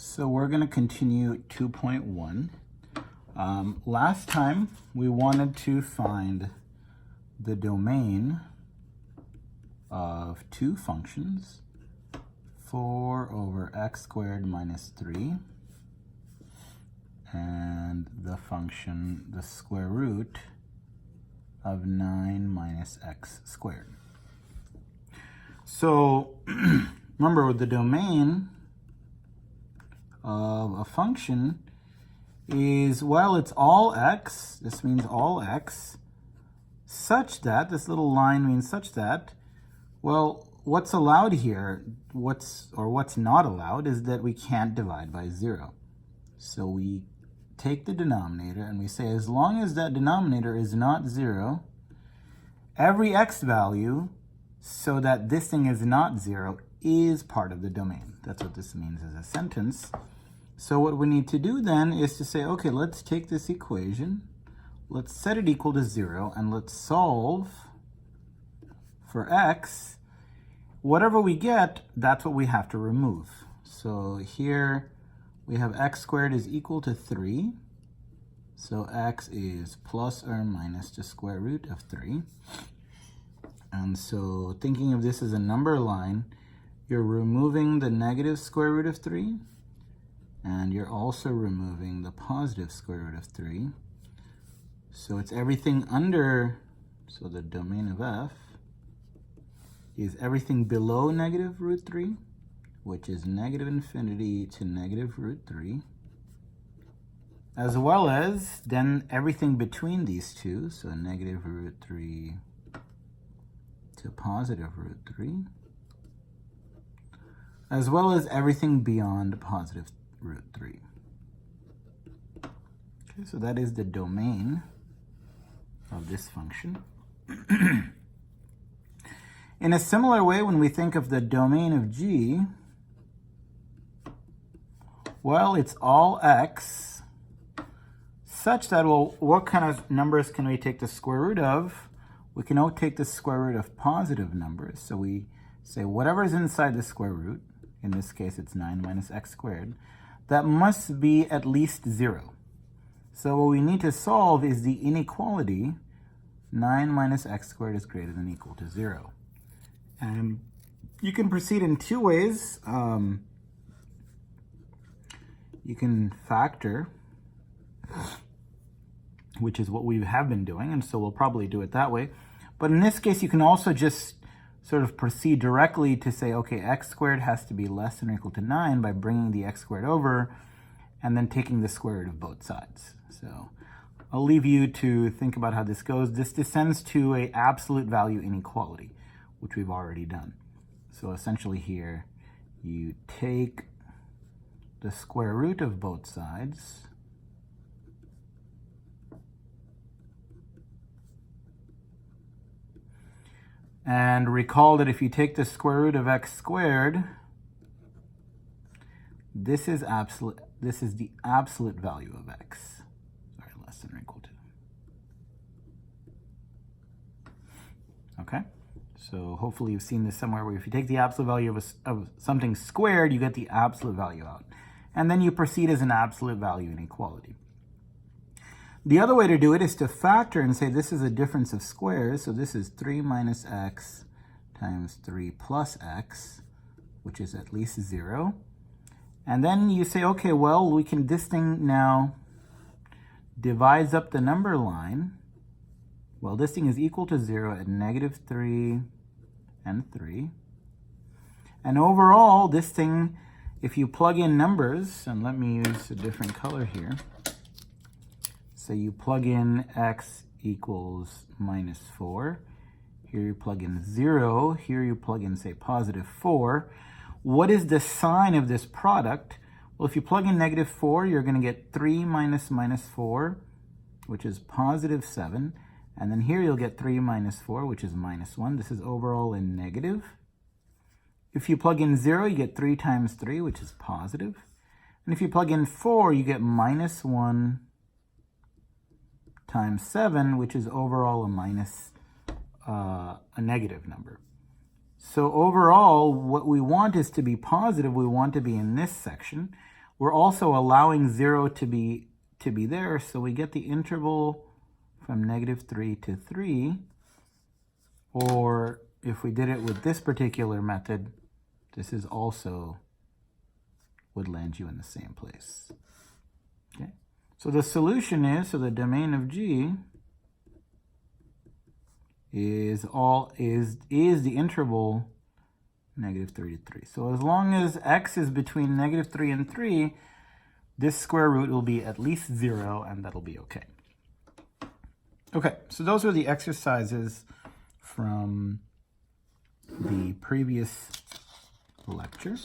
So we're going to continue 2.1. Last time we wanted to find the domain of two functions, 4 over x squared minus 3, and the function, the square root of 9 minus x squared. So remember, the domain of a function is, well, it's all x, this means all x, such that, this little line means such that, well, what's allowed here, what's not allowed is that we can't divide by 0. So we take the denominator and we say, as long as that denominator is not 0, every x value so that this thing is not 0 is part of the domain. That's what this means as a sentence. So what we need to do then is to say, okay, let's take this equation, let's set it equal to 0, and let's solve for x. Whatever we get, that's what we have to remove. So here we have x squared is equal to 3. So x is plus or minus the square root of 3. And so thinking of this as a number line, you're removing the negative square root of 3, and you're also removing the positive square root of 3. So it's everything under, so the domain of f is everything below negative root 3, which is negative infinity to negative root 3, as well as then everything between these two, so negative root 3 to positive root 3, as well as everything beyond positive root 3. Okay, so that is the domain of this function. In a similar way, when we think of the domain of g, well, it's all x, such that, well, what kind of numbers can we take the square root of? We can all take the square root of positive numbers. So we say whatever is inside the square root, in this case it's 9 minus x squared, that must be at least 0. So what we need to solve is the inequality 9 minus x squared is greater than or equal to 0. And you can proceed in two ways. You can factor, which is what we have been doing, and so we'll probably do it that way. But in this case, you can also just sort of proceed directly to say, okay, x squared has to be less than or equal to 9 by bringing the x squared over and then taking the square root of both sides. So I'll leave you to think about how this goes. This descends to an absolute value inequality, which we've already done. So essentially here, you take the square root of both sides, and recall that if you take the square root of x squared, this is the absolute value of x. Sorry, less than or equal to. Okay? So hopefully you've seen this somewhere where if you take the absolute value of something squared, you get the absolute value out. And then you proceed as an absolute value inequality. The other way to do it is to factor and say this is a difference of squares. So this is 3 minus x times 3 plus x, which is at least 0. And then you say, okay, well, this thing now divides up the number line. Well, this thing is equal to 0 at negative 3 and 3. And overall, this thing, if you plug in numbers, and let me use a different color here. So you plug in x equals minus 4. Here you plug in 0. Here you plug in, say, positive 4. What is the sign of this product? Well, if you plug in negative 4, you're going to get 3 minus minus 4, which is positive 7. And then here you'll get 3 minus 4, which is minus 1. This is overall in negative. If you plug in 0, you get 3 times 3, which is positive. And if you plug in 4, you get minus 1 times 7, which is overall a negative number. So overall, what we want is to be positive. We want to be in this section. we're also allowing 0 to be there, so we get the interval from -3 to 3, or if we did it with this particular method, this is also would land you in the same place. Okay, so the solution is, so the domain of G is the interval -3 to 3. So as long as x is between -3 and 3, this square root will be at least 0, and that'll be okay. Okay, so those are the exercises from the previous lecture.